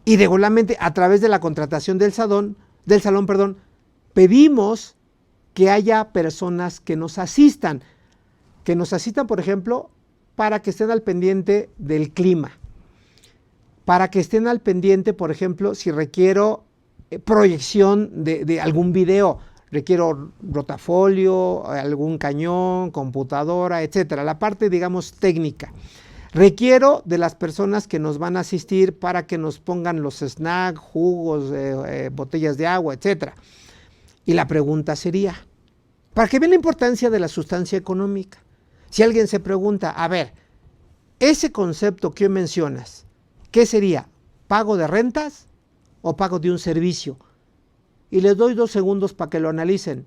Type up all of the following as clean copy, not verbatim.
Y regularmente a través de la contratación del salón, pedimos que haya personas que nos asistan, por ejemplo, para que estén al pendiente del clima, para que estén al pendiente, por ejemplo, si requiero proyección de algún video, requiero rotafolio, algún cañón, computadora, etcétera, la parte, digamos, técnica. Requiero de las personas que nos van a asistir para que nos pongan los snacks, jugos, botellas de agua, etcétera. Y la pregunta sería, para que vean la importancia de la sustancia económica, si alguien se pregunta, a ver, ese concepto que hoy mencionas, ¿qué sería? ¿Pago de rentas o pago de un servicio? Y les doy 2 segundos para que lo analicen.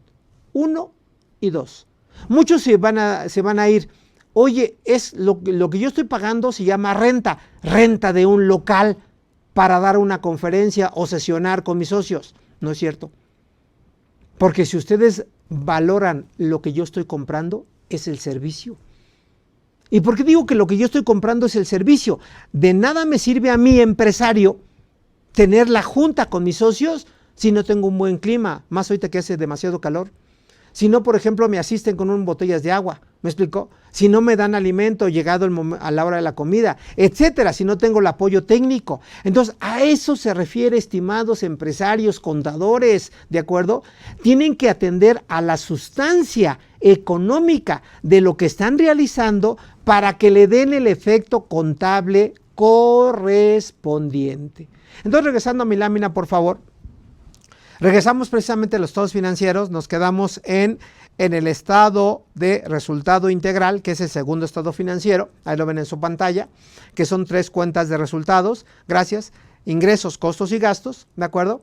1 y 2. Muchos se van a ir, oye, es lo que yo estoy pagando se llama renta de un local para dar una conferencia o sesionar con mis socios. No es cierto. Porque si ustedes valoran lo que yo estoy comprando, es el servicio. ¿Y por qué digo que lo que yo estoy comprando es el servicio? De nada me sirve a mí, empresario, tener la junta con mis socios si no tengo un buen clima, más ahorita que hace demasiado calor. Si no, por ejemplo, me asisten con unas botellas de agua, ¿me explicó? Si no me dan alimento llegado a la hora de la comida, etcétera, si no tengo el apoyo técnico. Entonces, a eso se refiere, estimados empresarios, contadores, ¿de acuerdo? Tienen que atender a la sustancia económica de lo que están realizando para que le den el efecto contable correspondiente. Entonces, regresando a mi lámina, por favor. Regresamos precisamente a los estados financieros, nos quedamos en el estado de resultado integral, que es el segundo estado financiero, ahí lo ven en su pantalla, que son 3 cuentas de resultados, gracias, ingresos, costos y gastos, ¿de acuerdo?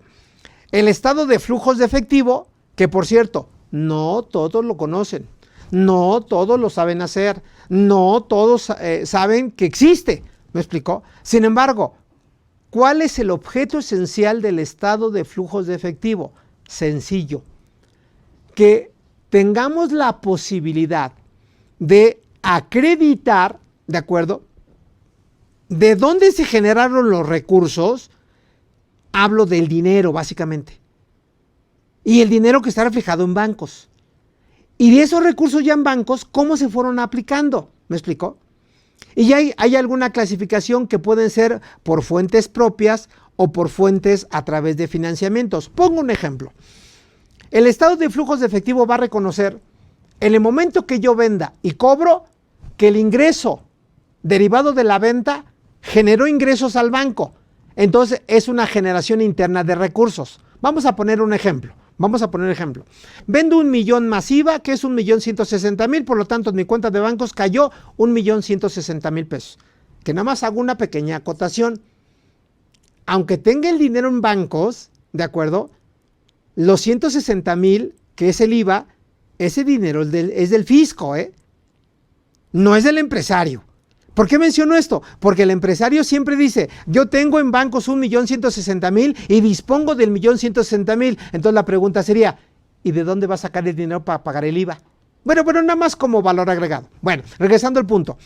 El estado de flujos de efectivo, que por cierto, no todos lo conocen, no todos lo saben hacer, no todos saben que existe, ¿me explicó? Sin embargo, ¿cuál es el objeto esencial del estado de flujos de efectivo? Sencillo, que tengamos la posibilidad de acreditar, ¿de acuerdo?, de dónde se generaron los recursos. Hablo del dinero, básicamente, y el dinero que está reflejado en bancos. Y de esos recursos ya en bancos, ¿cómo se fueron aplicando? ¿Me explicó? Y hay alguna clasificación que pueden ser por fuentes propias o por fuentes a través de financiamientos. Pongo un ejemplo. El estado de flujos de efectivo va a reconocer en el momento que yo venda y cobro que el ingreso derivado de la venta generó ingresos al banco. Entonces es una generación interna de recursos. Vamos a poner un ejemplo. Vendo 1 millón masiva, que es 1,160,000, por lo tanto en mi cuenta de bancos cayó 1,160,000 pesos. Que nada más hago una pequeña acotación. Aunque tenga el dinero en bancos, ¿de acuerdo? Los 160,000, que es el IVA, ese dinero es del fisco, no es del empresario. ¿Por qué menciono esto? Porque el empresario siempre dice, yo tengo en bancos 1,160,000 y dispongo del 1,160,000. Entonces la pregunta sería, ¿y de dónde va a sacar el dinero para pagar el IVA? Bueno, nada más como valor agregado. Bueno, regresando al punto.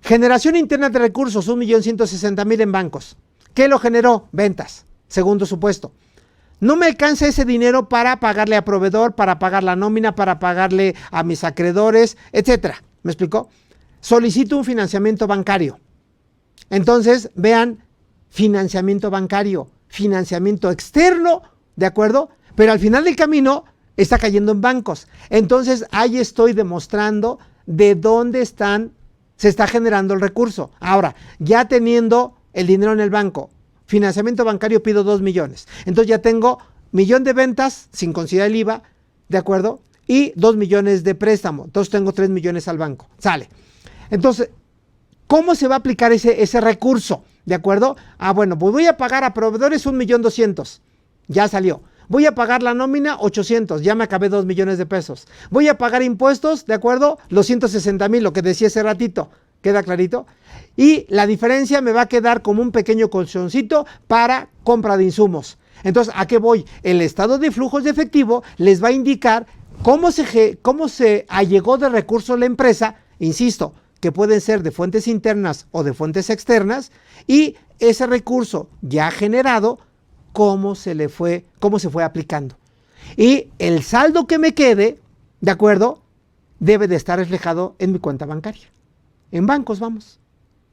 Generación interna de recursos, 1,160,000 en bancos. ¿Qué lo generó? Ventas. Segundo supuesto. No me alcanza ese dinero para pagarle a proveedor, para pagar la nómina, para pagarle a mis acreedores, etcétera. ¿Me explicó? Solicito un financiamiento bancario. Entonces, vean, financiamiento bancario, financiamiento externo, ¿de acuerdo? Pero al final del camino está cayendo en bancos. Entonces, ahí estoy demostrando de dónde se está generando el recurso. Ahora, ya teniendo el dinero en el banco, financiamiento bancario pido 2 millones. Entonces ya tengo 1 millón de ventas, sin considerar el IVA, ¿de acuerdo? Y 2 millones de préstamo. Entonces tengo 3 millones al banco. Sale. Entonces, ¿cómo se va a aplicar ese recurso? ¿De acuerdo? Bueno, pues voy a pagar a proveedores 1,200,000. Ya salió. Voy a pagar la nómina 800. Ya me acabé 2 millones de pesos. Voy a pagar impuestos, ¿de acuerdo? Los 160,000, lo que decía hace ratito. ¿Queda clarito? Y la diferencia me va a quedar como un pequeño colchoncito para compra de insumos. Entonces, ¿a qué voy? El estado de flujos de efectivo les va a indicar cómo se allegó de recursos la empresa, insisto, que pueden ser de fuentes internas o de fuentes externas, y ese recurso ya generado, cómo se fue aplicando. Y el saldo que me quede, ¿de acuerdo?, debe de estar reflejado en mi cuenta bancaria. En bancos, vamos.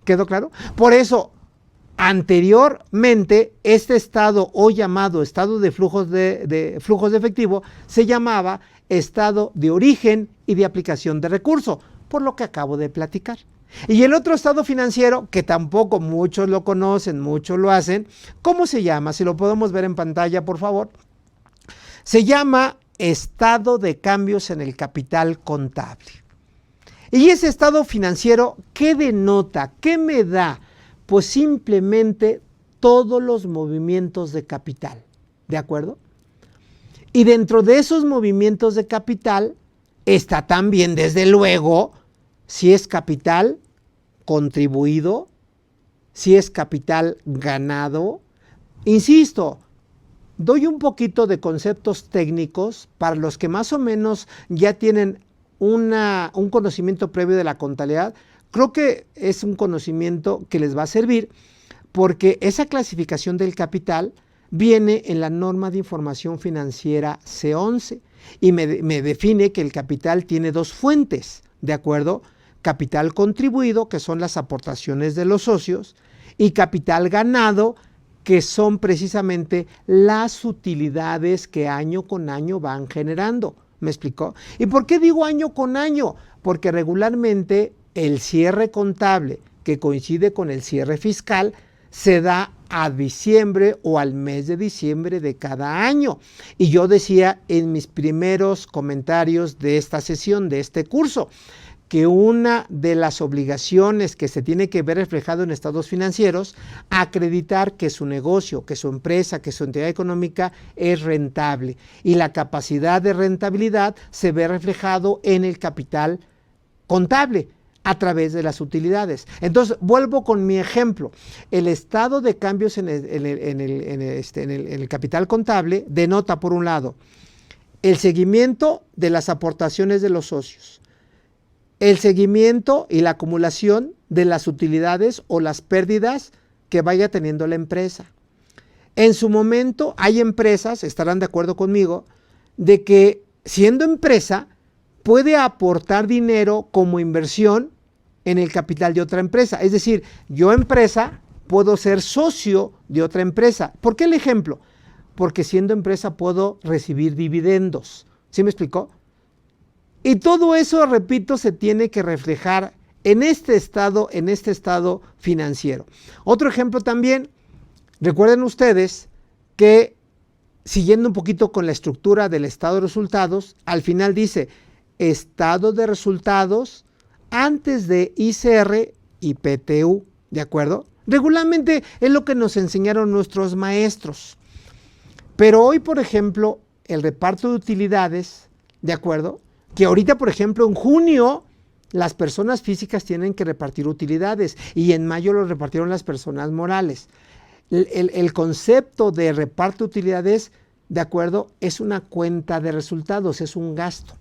¿Quedó claro? Por eso, anteriormente, este estado, o llamado estado de flujos de efectivo, se llamaba estado de origen y de aplicación de recurso, por lo que acabo de platicar. Y el otro estado financiero, que tampoco muchos lo conocen, muchos lo hacen, ¿cómo se llama? Si lo podemos ver en pantalla, por favor. Se llama estado de cambios en el capital contable. Y ese estado financiero, ¿qué denota? ¿Qué me da? Pues simplemente todos los movimientos de capital, ¿de acuerdo? Y dentro de esos movimientos de capital está también, desde luego, si es capital contribuido, si es capital ganado. Insisto, doy un poquito de conceptos técnicos para los que más o menos ya tienen un conocimiento previo de la contabilidad. Creo que es un conocimiento que les va a servir, porque esa clasificación del capital viene en la norma de información financiera C11 y me define que el capital tiene dos fuentes, ¿de acuerdo? Capital contribuido, que son las aportaciones de los socios, y capital ganado, que son precisamente las utilidades que año con año van generando. ¿Me explicó? ¿Y por qué digo año con año? Porque regularmente el cierre contable, que coincide con el cierre fiscal, se da a diciembre o al mes de diciembre de cada año. Y yo decía en mis primeros comentarios de esta sesión, de este curso, que una de las obligaciones que se tiene que ver reflejado en estados financieros, acreditar que su negocio, que su empresa, que su entidad económica es rentable. Y la capacidad de rentabilidad se ve reflejado en el capital contable a través de las utilidades. Entonces, vuelvo con mi ejemplo. El estado de cambios en el capital contable denota, por un lado, el seguimiento de las aportaciones de los socios, el seguimiento y la acumulación de las utilidades o las pérdidas que vaya teniendo la empresa. En su momento hay empresas, estarán de acuerdo conmigo, de que siendo empresa puede aportar dinero como inversión en el capital de otra empresa. Es decir, yo empresa puedo ser socio de otra empresa. ¿Por qué el ejemplo? Porque siendo empresa puedo recibir dividendos. ¿Sí me explicó? Y todo eso, repito, se tiene que reflejar en este estado financiero. Otro ejemplo también, recuerden ustedes que, siguiendo un poquito con la estructura del estado de resultados, al final dice estado de resultados antes de ICR y PTU, ¿de acuerdo? Regularmente es lo que nos enseñaron nuestros maestros. Pero hoy, por ejemplo, el reparto de utilidades, ¿de acuerdo?, que ahorita, por ejemplo, en junio, las personas físicas tienen que repartir utilidades y en mayo lo repartieron las personas morales. El concepto de reparto de utilidades, ¿de acuerdo?, es una cuenta de resultados, es un gasto.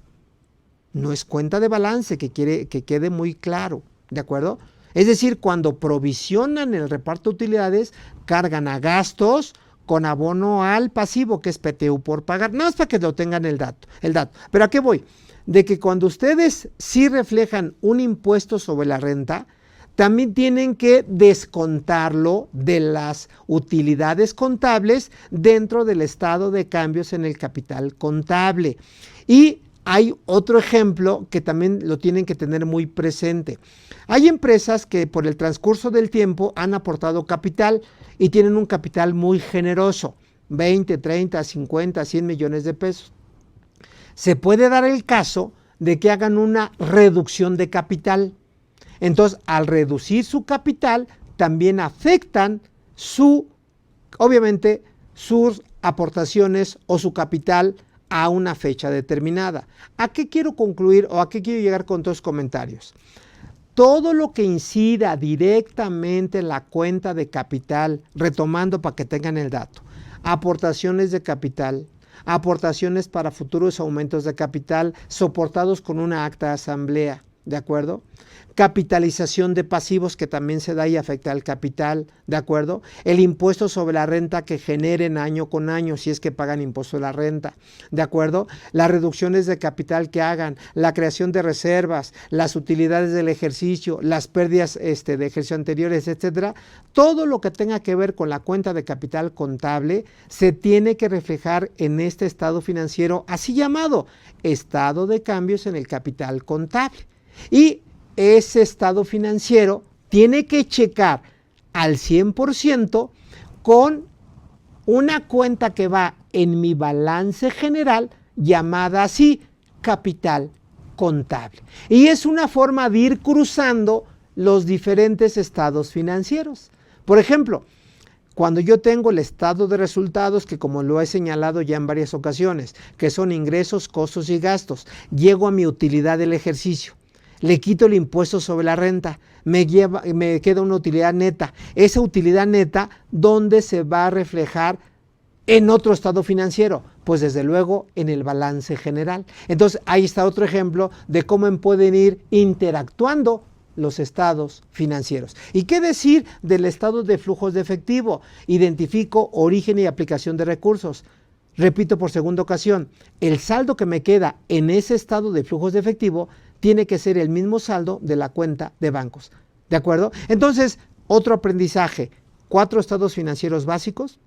No es cuenta de balance, que quede muy claro, ¿de acuerdo? Es decir, cuando provisionan el reparto de utilidades, cargan a gastos con abono al pasivo, que es PTU por pagar. Nada más para que lo tengan el dato. ¿Pero a qué voy? De que cuando ustedes sí reflejan un impuesto sobre la renta, también tienen que descontarlo de las utilidades contables dentro del estado de cambios en el capital contable. Y hay otro ejemplo que también lo tienen que tener muy presente. Hay empresas que por el transcurso del tiempo han aportado capital y tienen un capital muy generoso, 20, 30, 50, 100 millones de pesos. Se puede dar el caso de que hagan una reducción de capital. Entonces, al reducir su capital, también afectan obviamente, sus aportaciones o su capital a una fecha determinada. ¿A qué quiero concluir o a qué quiero llegar con todos los comentarios? Todo lo que incida directamente en la cuenta de capital, retomando para que tengan el dato, aportaciones de capital, aportaciones para futuros aumentos de capital soportados con una acta de asamblea, ¿de acuerdo? Capitalización de pasivos que también se da y afecta al capital, ¿de acuerdo? El impuesto sobre la renta que generen año con año si es que pagan impuesto de la renta, ¿de acuerdo? Las reducciones de capital que hagan, la creación de reservas, las utilidades del ejercicio, las pérdidas de ejercicio anteriores, etcétera. Todo lo que tenga que ver con la cuenta de capital contable se tiene que reflejar en este estado financiero así llamado estado de cambios en el capital contable. Y ese estado financiero tiene que checar al 100% con una cuenta que va en mi balance general llamada así capital contable. Y es una forma de ir cruzando los diferentes estados financieros. Por ejemplo, cuando yo tengo el estado de resultados, que como lo he señalado ya en varias ocasiones, que son ingresos, costos y gastos, llego a mi utilidad del ejercicio. Le quito el impuesto sobre la renta, me queda una utilidad neta. Esa utilidad neta, ¿dónde se va a reflejar en otro estado financiero? Pues desde luego en el balance general. Entonces ahí está otro ejemplo de cómo pueden ir interactuando los estados financieros. ¿Y qué decir del estado de flujos de efectivo? Identifico origen y aplicación de recursos. Repito por segunda ocasión, el saldo que me queda en ese estado de flujos de efectivo tiene que ser el mismo saldo de la cuenta de bancos. ¿De acuerdo? Entonces, otro aprendizaje, 4 estados financieros básicos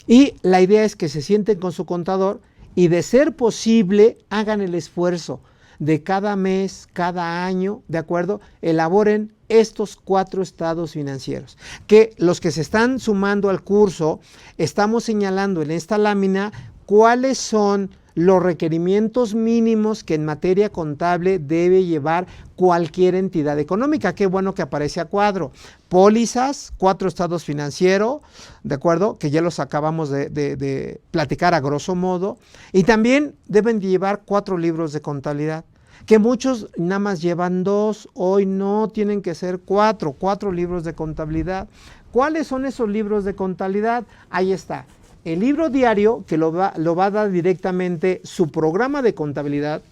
y la idea es que se sienten con su contador y de ser posible hagan el esfuerzo de cada mes, cada año, ¿de acuerdo? Elaboren estos 4 estados financieros, que los que se están sumando al curso, estamos señalando en esta lámina cuáles son los requerimientos mínimos que en materia contable debe llevar cualquier entidad económica. Qué bueno que aparece a cuadro. Pólizas, 4 estados financieros, ¿de acuerdo? Que ya los acabamos de platicar a grosso modo. Y también deben llevar 4 libros de contabilidad, que muchos nada más llevan 2, hoy no, tienen que ser 4 libros de contabilidad. ¿Cuáles son esos libros de contabilidad? Ahí está. El libro diario, que lo va a dar directamente su programa de contabilidad.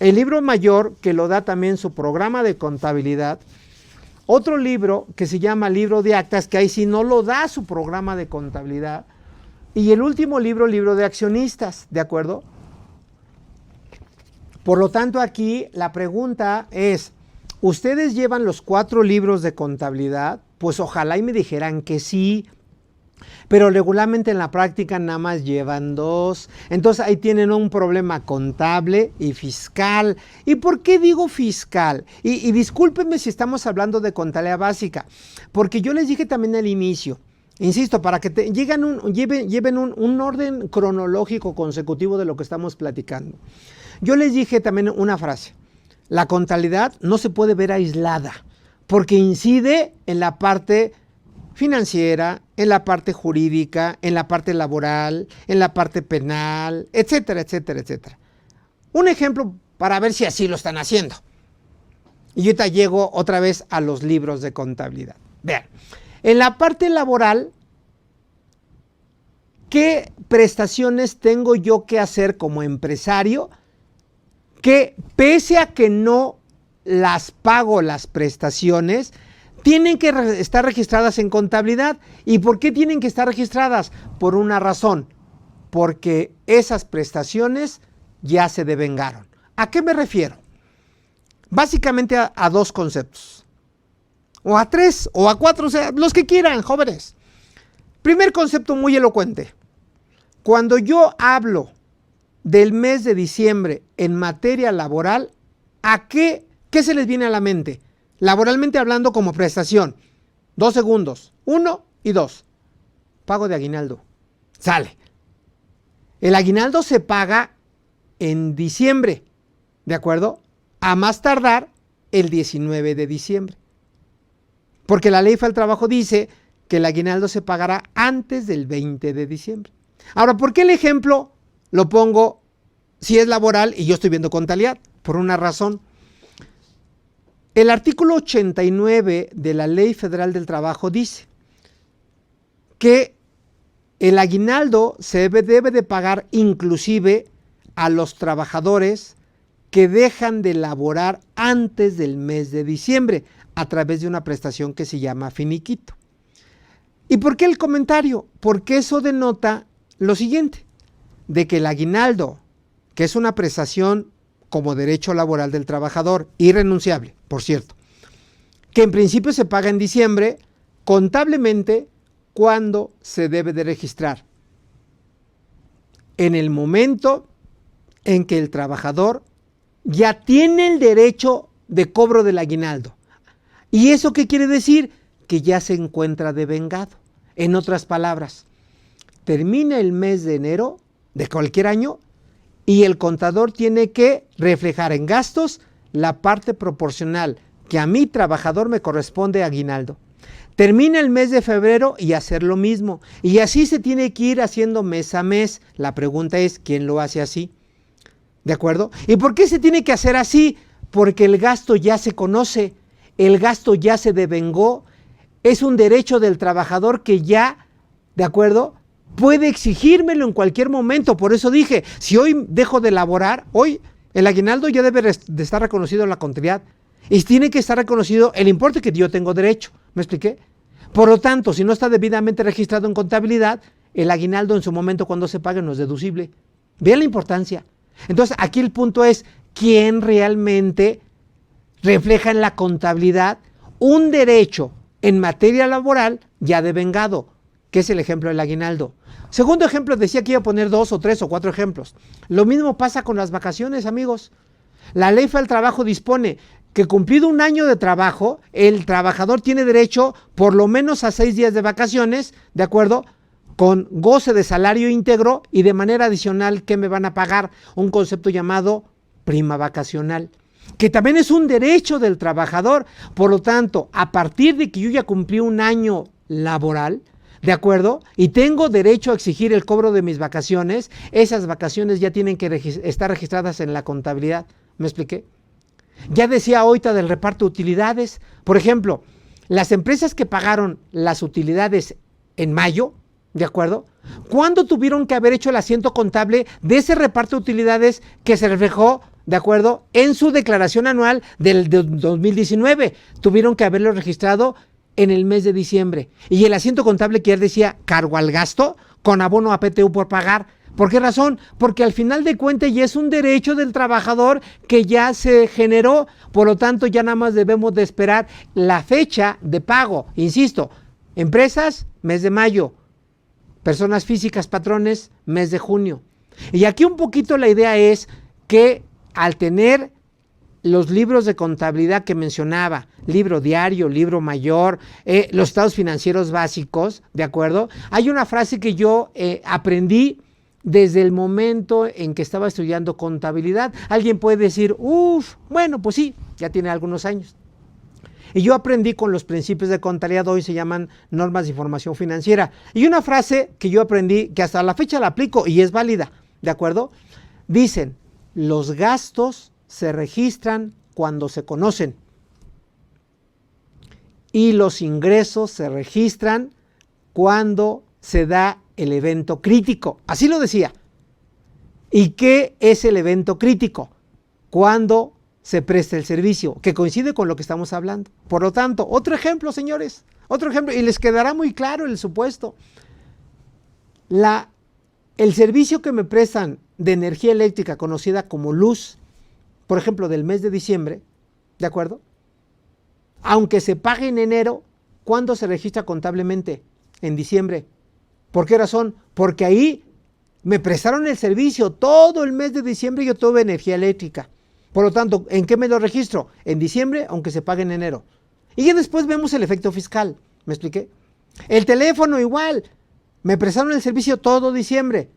El libro mayor, que lo da también su programa de contabilidad. Otro libro que se llama libro de actas, que ahí sí no lo da su programa de contabilidad. Y el último libro, libro de accionistas, ¿de acuerdo? Por lo tanto, aquí la pregunta es, ¿ustedes llevan los 4 libros de contabilidad? Pues ojalá y me dijeran que sí, pero regularmente en la práctica nada más llevan 2. Entonces ahí tienen un problema contable y fiscal. ¿Y por qué digo fiscal? Y discúlpenme si estamos hablando de contabilidad básica, porque yo les dije también al inicio, insisto, para que lleven un orden cronológico consecutivo de lo que estamos platicando. Yo les dije también una frase, la contabilidad no se puede ver aislada, porque incide en la parte financiera, en la parte jurídica, en la parte laboral, en la parte penal, etcétera, etcétera, etcétera. Un ejemplo para ver si así lo están haciendo. Y yo te llego otra vez a los libros de contabilidad. Vean, en la parte laboral, ¿qué prestaciones tengo yo que hacer como empresario? Que pese a que no las pago las prestaciones, tienen que estar registradas en contabilidad. ¿Y por qué tienen que estar registradas? Por una razón, porque esas prestaciones ya se devengaron. ¿A qué me refiero? Básicamente a 2 conceptos, o a 3, o a 4, o sea, los que quieran, jóvenes. Primer concepto muy elocuente. Cuando yo hablo del mes de diciembre en materia laboral, ¿qué se les viene a la mente? Laboralmente hablando como prestación. 2 segundos. 1 y 2. Pago de aguinaldo. Sale. El aguinaldo se paga en diciembre, ¿de acuerdo? A más tardar el 19 de diciembre. Porque la Ley Federal del Trabajo dice que el aguinaldo se pagará antes del 20 de diciembre. Ahora, ¿por qué el ejemplo lo pongo si es laboral y yo estoy viendo contabilidad? Por una razón. El artículo 89 de la Ley Federal del Trabajo dice que el aguinaldo se debe de pagar inclusive a los trabajadores que dejan de laborar antes del mes de diciembre a través de una prestación que se llama finiquito. ¿Y por qué el comentario? Porque eso denota lo siguiente, de que el aguinaldo, que es una prestación como derecho laboral del trabajador, irrenunciable, por cierto, que en principio se paga en diciembre, contablemente, ¿cuándo se debe de registrar? En el momento en que el trabajador ya tiene el derecho de cobro del aguinaldo. ¿Y eso qué quiere decir? Que ya se encuentra devengado. En otras palabras, termina el mes de enero de cualquier año y el contador tiene que reflejar en gastos la parte proporcional que a mi trabajador me corresponde aguinaldo. Termina el mes de febrero y hacer lo mismo. Y así se tiene que ir haciendo mes a mes. La pregunta es, ¿quién lo hace así? ¿De acuerdo? ¿Y por qué se tiene que hacer así? Porque el gasto ya se conoce, el gasto ya se devengó, es un derecho del trabajador que ya, ¿de acuerdo?, puede exigírmelo en cualquier momento. Por eso dije, si hoy dejo de laborar, hoy el aguinaldo ya debe de estar reconocido en la contabilidad y tiene que estar reconocido el importe que yo tengo derecho. ¿Me expliqué? Por lo tanto, si no está debidamente registrado en contabilidad, el aguinaldo en su momento cuando se pague no es deducible. Vean la importancia. Entonces, aquí el punto es, ¿quién realmente refleja en la contabilidad un derecho en materia laboral ya devengado? Que es el ejemplo del aguinaldo. Segundo ejemplo, decía que iba a poner 2 o 3 o 4 ejemplos. Lo mismo pasa con las vacaciones, amigos. La Ley Federal del Trabajo dispone que cumplido un año de trabajo, el trabajador tiene derecho por lo menos a 6 días de vacaciones, ¿de acuerdo?, con goce de salario íntegro y de manera adicional, ¿qué me van a pagar? Un concepto llamado prima vacacional, que también es un derecho del trabajador. Por lo tanto, a partir de que yo ya cumplí un año laboral, ¿de acuerdo?, y tengo derecho a exigir el cobro de mis vacaciones, esas vacaciones ya tienen que estar registradas en la contabilidad. ¿Me expliqué? Ya decía ahorita del reparto de utilidades. Por ejemplo, las empresas que pagaron las utilidades en mayo, ¿de acuerdo?, ¿cuándo tuvieron que haber hecho el asiento contable de ese reparto de utilidades que se reflejó, ¿de acuerdo?, en su declaración anual del 2019? Tuvieron que haberlo registrado en el mes de diciembre. Y el asiento contable que él decía cargo al gasto con abono a PTU por pagar. ¿Por qué razón? Porque al final de cuentas ya es un derecho del trabajador que ya se generó. Por lo tanto, ya nada más debemos de esperar la fecha de pago. Insisto, empresas, mes de mayo. Personas físicas, patrones, mes de junio. Y aquí un poquito la idea es que al tener los libros de contabilidad que mencionaba, libro diario, libro mayor, los estados financieros básicos, ¿de acuerdo?, hay una frase que yo aprendí desde el momento en que estaba estudiando contabilidad. Alguien puede decir, bueno, pues sí, ya tiene algunos años. Y yo aprendí con los principios de contabilidad, hoy se llaman normas de información financiera. Y una frase que yo aprendí, que hasta la fecha la aplico y es válida, ¿de acuerdo? Dicen, los gastos se registran cuando se conocen y los ingresos se registran cuando se da el evento crítico. Así lo decía. ¿Y qué es el evento crítico? Cuando se presta el servicio, que coincide con lo que estamos hablando. Por lo tanto, otro ejemplo, señores, otro ejemplo, y les quedará muy claro el supuesto. El servicio que me prestan de energía eléctrica, conocida como luz, por ejemplo, del mes de diciembre, ¿de acuerdo?, aunque se pague en enero, ¿cuándo se registra contablemente? En diciembre. ¿Por qué razón? Porque ahí me prestaron el servicio todo el mes de diciembre y yo tuve energía eléctrica. Por lo tanto, ¿en qué me lo registro? En diciembre, aunque se pague en enero. Y ya después vemos el efecto fiscal. ¿Me expliqué? El teléfono igual. Me prestaron el servicio todo diciembre.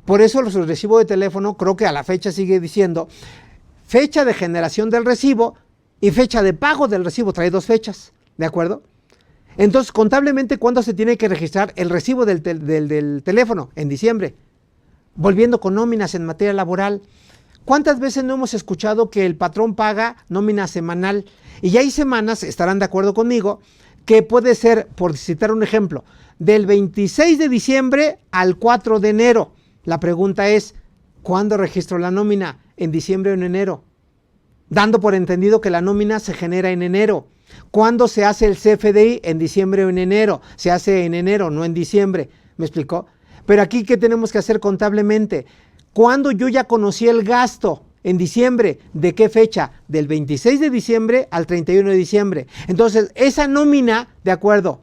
Por eso los recibos de teléfono, creo que a la fecha sigue diciendo fecha de generación del recibo y fecha de pago del recibo. Trae 2 fechas. ¿De acuerdo? Entonces, contablemente, ¿cuándo se tiene que registrar el recibo del teléfono? En diciembre. Volviendo con nóminas en materia laboral. ¿Cuántas veces no hemos escuchado que el patrón paga nómina semanal? Y hay semanas, estarán de acuerdo conmigo, que puede ser, por citar un ejemplo, del 26 de diciembre al 4 de enero. La pregunta es, ¿cuándo registro la nómina? ¿En diciembre o en enero? dando por entendido que la nómina se genera en enero. ¿Cuándo se hace el CFDI? En diciembre o en enero. Se hace en enero, no en diciembre. ¿Me explicó? Pero aquí, ¿qué tenemos que hacer contablemente? ¿Cuándo yo ya conocí el gasto? En diciembre. ¿De qué fecha? Del 26 de diciembre al 31 de diciembre. Entonces, esa nómina, de acuerdo,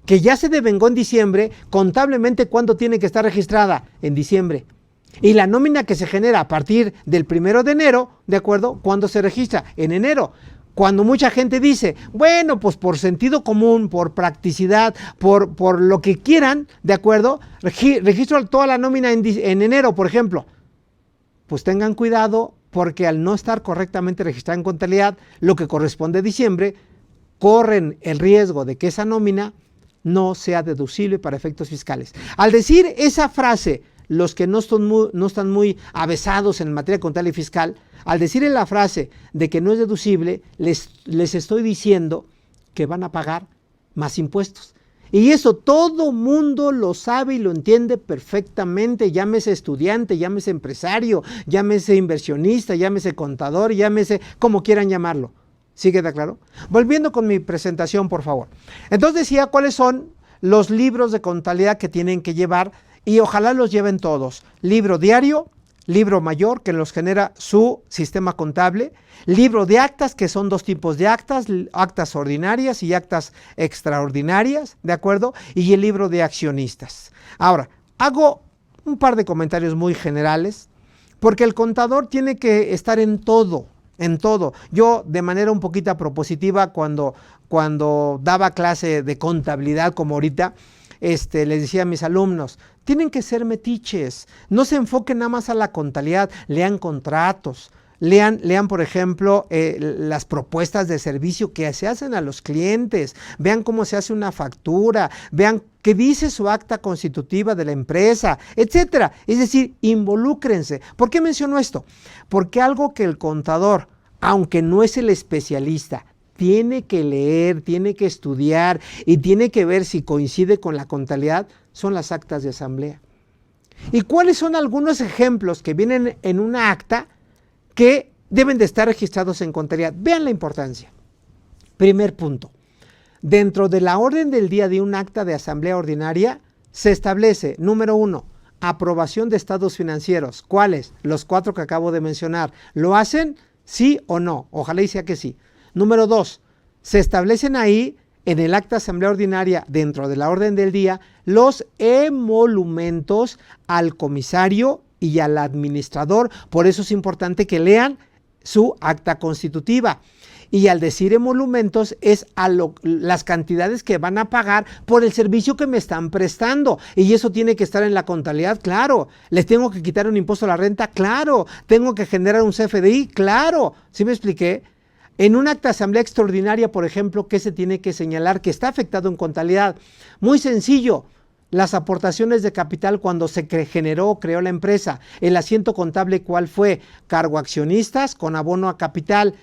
que ya se devengó en diciembre, contablemente, ¿cuándo tiene que estar registrada? En diciembre. Y la nómina que se genera a partir del 1 de enero, ¿de acuerdo? ¿Cuándo se registra? En enero. Cuando mucha gente dice, bueno, pues por sentido común, por practicidad, por lo que quieran, ¿de acuerdo? Registro toda la nómina en enero, por ejemplo. Pues tengan cuidado, porque al no estar correctamente registrada en contabilidad, lo que corresponde a diciembre, corren el riesgo de que esa nómina no sea deducible para efectos fiscales. Al decir esa frase, los que no están muy avesados en materia contable y fiscal, al decir en la frase de que no es deducible, les estoy diciendo que van a pagar más impuestos. Y eso todo mundo lo sabe y lo entiende perfectamente, llámese estudiante, llámese empresario, llámese inversionista, llámese contador, llámese como quieran llamarlo. ¿Sí queda claro? Volviendo con mi presentación, por favor. Entonces decía cuáles son los libros de contabilidad que tienen que llevar y ojalá los lleven todos. Libro diario, libro mayor que los genera su sistema contable, libro de actas, que son dos tipos de actas, actas ordinarias y actas extraordinarias, ¿de acuerdo? Y el libro de accionistas. Ahora, hago un par de comentarios muy generales, porque el contador tiene que estar en todo. Yo, de manera un poquito propositiva, cuando daba clase de contabilidad como ahorita, les decía a mis alumnos, tienen que ser metiches, no se enfoquen nada más a la contabilidad, lean contratos, lean por ejemplo, las propuestas de servicio que se hacen a los clientes, vean cómo se hace una factura, vean qué dice su acta constitutiva de la empresa, etcétera. Es decir, involúcrense. ¿Por qué menciono esto? Porque algo que el contador, aunque no es el especialista, tiene que leer, tiene que estudiar y tiene que ver si coincide con la contabilidad, son las actas de asamblea. ¿Y cuáles son algunos ejemplos que vienen en una acta que deben de estar registrados en contabilidad? Vean la importancia. Primer punto. Dentro de la orden del día de un acta de asamblea ordinaria se establece, número 1, aprobación de estados financieros. ¿Cuáles? Los 4 que acabo de mencionar. ¿Lo hacen? ¿Sí o no? Ojalá y sea que sí. Número 2, se establecen ahí en el acta de asamblea ordinaria, dentro de la orden del día, los emolumentos al comisario y al administrador. Por eso es importante que lean su acta constitutiva. Y al decir emolumentos es las cantidades que van a pagar por el servicio que me están prestando. Y eso tiene que estar en la contabilidad, claro. ¿Les tengo que quitar un impuesto a la renta? Claro. ¿Tengo que generar un CFDI? Claro. ¿Sí me expliqué? En un acta de asamblea extraordinaria, por ejemplo, ¿qué se tiene que señalar que está afectado en contabilidad? Muy sencillo, las aportaciones de capital cuando se creó la empresa. El asiento contable, ¿cuál fue? Cargo a accionistas con abono a capital.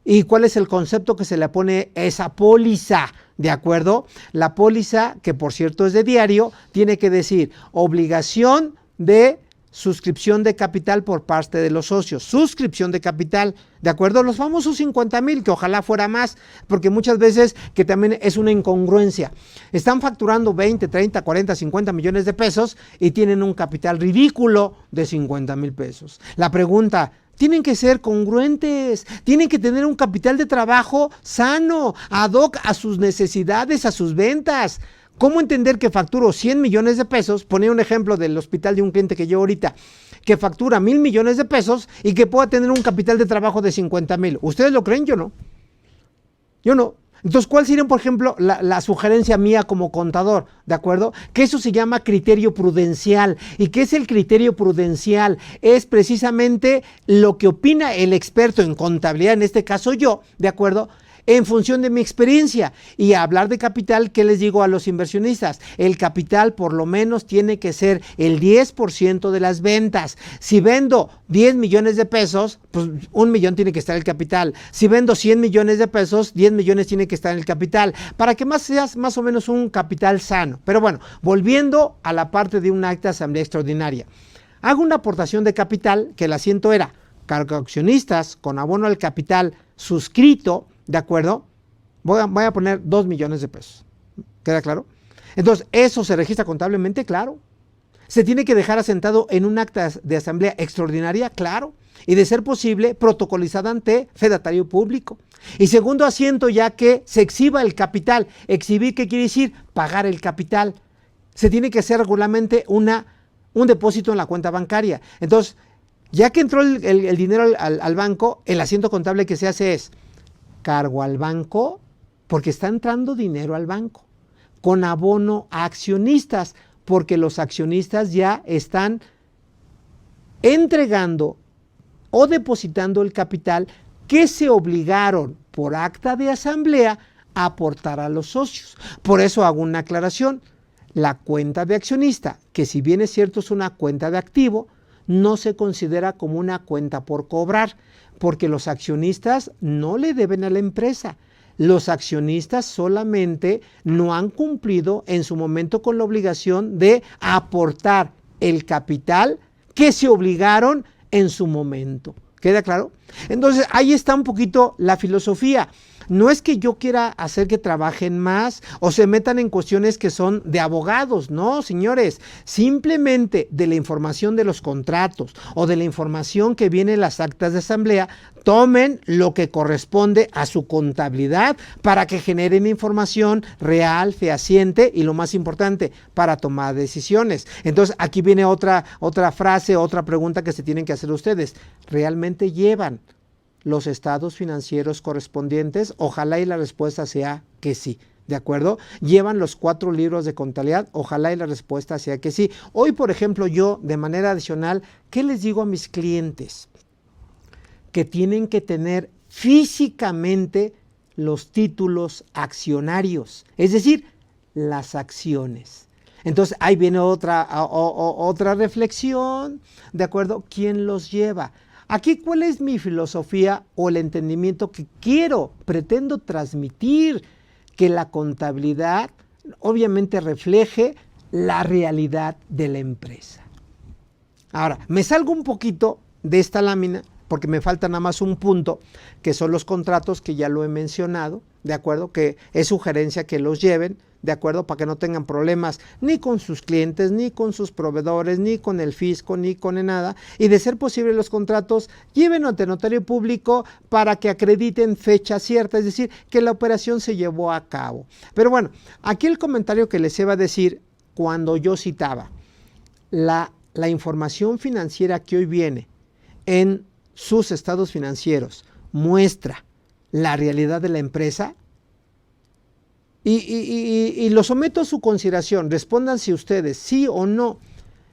¿Y cuál es el concepto que se le pone a esa póliza? ¿De acuerdo? La póliza, que por cierto es de diario, tiene que decir obligación de suscripción de capital por parte de los socios, suscripción de capital, ¿de acuerdo? Los famosos 50,000, que ojalá fuera más, porque muchas veces que también es una incongruencia. Están facturando 20, 30, 40, 50 millones de pesos y tienen un capital ridículo de 50,000 pesos. La pregunta, tienen que ser congruentes, tienen que tener un capital de trabajo sano, ad hoc a sus necesidades, a sus ventas. ¿Cómo entender que facturo 100 millones de pesos? Ponía un ejemplo del hospital de un cliente que yo ahorita, que factura 1,000 millones de pesos y que pueda tener un capital de trabajo de 50,000. ¿Ustedes lo creen? Yo no. Yo no. Entonces, ¿cuál sería, por ejemplo, la sugerencia mía como contador? ¿De acuerdo? Que eso se llama criterio prudencial. ¿Y qué es el criterio prudencial? Es precisamente lo que opina el experto en contabilidad, en este caso yo, ¿de acuerdo?, en función de mi experiencia. Y a hablar de capital, ¿qué les digo a los inversionistas? El capital por lo menos tiene que ser el 10% de las ventas. Si vendo 10 millones de pesos, pues 1 millón tiene que estar el capital. Si vendo 100 millones de pesos, 10 millones tiene que estar en el capital, para que seas más o menos un capital sano. Pero bueno, volviendo a la parte de un acta de asamblea extraordinaria. Hago una aportación de capital, que el asiento era cargoaccionistas con abono al capital suscrito, ¿de acuerdo? Voy a poner 2 millones de pesos. ¿Queda claro? Entonces, ¿eso se registra contablemente? Claro. ¿Se tiene que dejar asentado en un acta de asamblea extraordinaria? Claro. Y de ser posible, protocolizada ante fedatario público. Y segundo asiento, ya que se exhiba el capital. Exhibir, ¿qué quiere decir? Pagar el capital. Se tiene que hacer regularmente un depósito en la cuenta bancaria. Entonces, ya que entró el dinero al banco, el asiento contable que se hace es cargo al banco, porque está entrando dinero al banco, con abono a accionistas, porque los accionistas ya están entregando o depositando el capital que se obligaron por acta de asamblea a aportar a los socios. Por eso hago una aclaración. La cuenta de accionista, que si bien es cierto es una cuenta de activo, no se considera como una cuenta por cobrar, porque los accionistas no le deben a la empresa. Los accionistas solamente no han cumplido en su momento con la obligación de aportar el capital que se obligaron en su momento. ¿Queda claro? Entonces, ahí está un poquito la filosofía. No es que yo quiera hacer que trabajen más o se metan en cuestiones que son de abogados, no, señores. Simplemente de la información de los contratos o de la información que viene en las actas de asamblea, tomen lo que corresponde a su contabilidad para que generen información real, fehaciente y lo más importante, para tomar decisiones. Entonces, aquí viene otra frase, otra pregunta que se tienen que hacer ustedes. ¿Realmente llevan los estados financieros correspondientes? Ojalá y la respuesta sea que sí, ¿de acuerdo? ¿Llevan los 4 libros de contabilidad? Ojalá y la respuesta sea que sí. Hoy, por ejemplo, yo, de manera adicional, ¿qué les digo a mis clientes? Que tienen que tener físicamente los títulos accionarios, es decir, las acciones. Entonces, ahí viene otra reflexión, ¿de acuerdo? ¿Quién los lleva? Aquí, ¿cuál es mi filosofía o el entendimiento que pretendo transmitir? Que la contabilidad obviamente refleje la realidad de la empresa. Ahora, me salgo un poquito de esta lámina porque me falta nada más un punto, que son los contratos, que ya lo he mencionado, ¿de acuerdo? Que es sugerencia que los lleven, ¿de acuerdo? Para que no tengan problemas ni con sus clientes, ni con sus proveedores, ni con el fisco, ni con nada. Y de ser posible los contratos, lleven ante notario público para que acrediten fecha cierta, es decir, que la operación se llevó a cabo. Pero bueno, aquí el comentario que les iba a decir cuando yo citaba la información financiera que hoy viene en sus estados financieros muestra la realidad de la empresa, y lo someto a su consideración. Respóndanse ustedes, sí o no.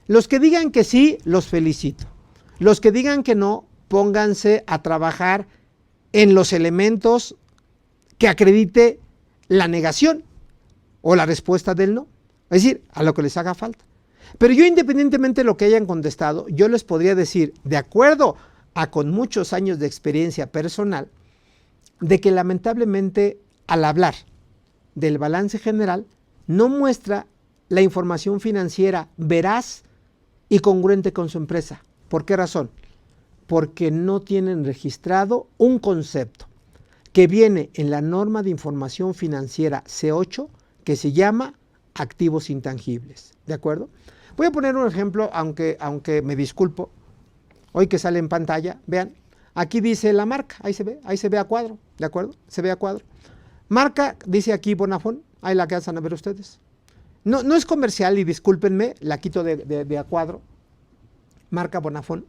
Los que digan que sí, los felicito. Los que digan que no, pónganse a trabajar en los elementos que acredite la negación o la respuesta del no. Es decir, a lo que les haga falta. Pero yo, independientemente de lo que hayan contestado, yo les podría decir, de acuerdo a con muchos años de experiencia personal, de que lamentablemente al hablar del balance general no muestra la información financiera veraz y congruente con su empresa. ¿Por qué razón? Porque no tienen registrado un concepto que viene en la norma de información financiera C8, que se llama activos intangibles. ¿De acuerdo? Voy a poner un ejemplo, aunque me disculpo, hoy que sale en pantalla, vean, aquí dice la marca, ahí se ve a cuadro, ¿de acuerdo? Se ve a cuadro. Marca, dice aquí Bonafón, ahí la alcanzan a ver ustedes. No es comercial y discúlpenme, la quito de a cuadro. Marca Bonafón.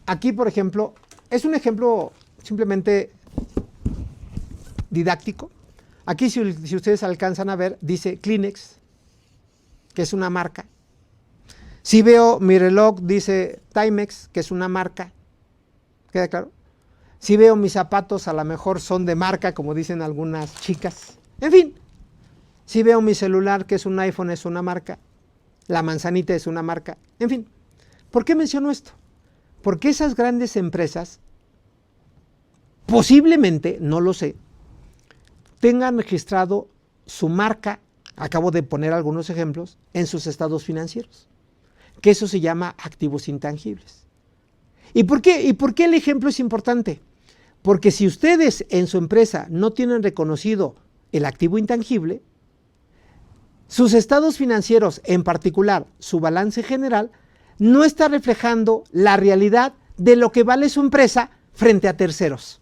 Aquí, por ejemplo, es un ejemplo simplemente didáctico. Aquí, si ustedes alcanzan a ver, dice Kleenex, que es una marca. Si veo mi reloj, dice Timex, que es una marca. ¿Queda claro? Si veo mis zapatos, a lo mejor son de marca, como dicen algunas chicas. En fin, si veo mi celular, que es un iPhone, es una marca. La manzanita es una marca. En fin, ¿por qué menciono esto? Porque esas grandes empresas, posiblemente, no lo sé, tengan registrado su marca, acabo de poner algunos ejemplos, en sus estados financieros, que eso se llama activos intangibles. ¿Y por qué el ejemplo es importante? Porque si ustedes en su empresa no tienen reconocido el activo intangible, sus estados financieros, en particular su balance general, no está reflejando la realidad de lo que vale su empresa frente a terceros.